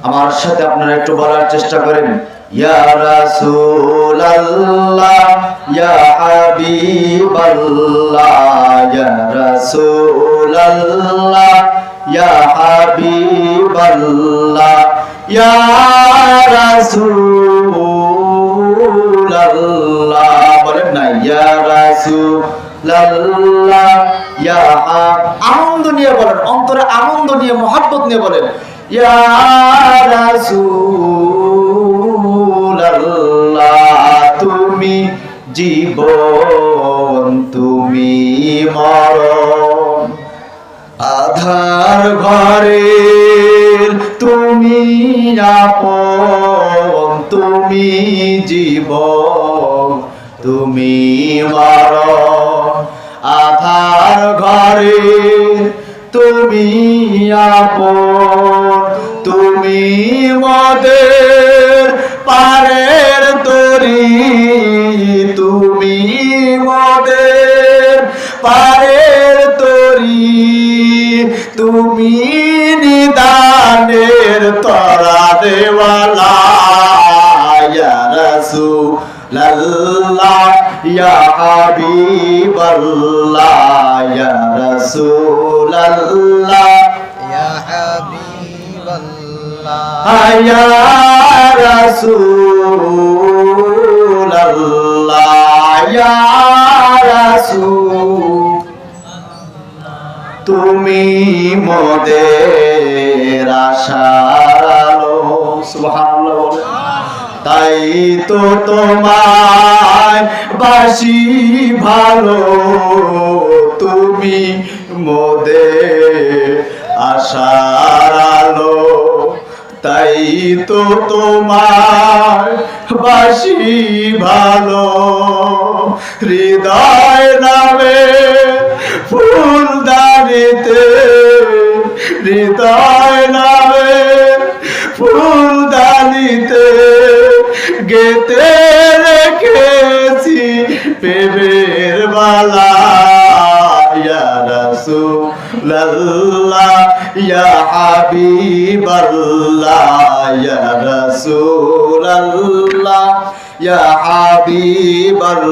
আমার সাথে আপনারা একটু বলার চেষ্টা করেন, ইয়া রাসূলুল্লাহ ইয়া হাবিবাল্লাহ, ইয়া রাসূলুল্লাহ ইয়া হাবিবাল্লাহ, ইয়া রাসূলুল্লাহ। বলেন না, ইয়া রাসূলুল্লাহ ইয়া আনন্দ নিয়ে বলেন, অন্তরে আনন্দ নিয়ে মহব্বত নিয়ে বলেন, ইয়া রাসূলুল্লাহ। তুমি জীবন তুমি মরণ, আধার ঘরের তুমি আপন, তুমি জীবন তুমি মরণ, আধার ঘরের তুমি আপন, তুমি মোদের পারের তরি, তুমি মোদের পারের তরি, তুমি নিদানের তরা দেওয়ালা, ইয়া রাসূলুল্লাহ ইয়া হাবিবাল্লাহ, ইয়া রাসূলুল্লাহ ইয়া হাবিবাল্লাহ, ইয়া রাসূলুল্লাহ, ইয়া রাসূল। তুমি মোদের আশার আলো, সুবহানাল্লাহ বলেন। তাই তো তোমায় বাসি ভালো, তুমি মোদের আশার আলো, তাই তো তোমায় বাসি ভালো। হৃদয় নামে ফুলদানিতে, হৃদয় নামে ফুলদানিতে গেতে রেখেছি প্রেমের মালা, ইয়া রাসূলুল্লাহ ইয়া হাবিবাল্লাহ, ইয়া রাসূলুল্লাহ ইয়া হাবিবাল্লাহ,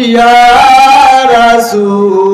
ইয়া রাসূলুল্লাহ।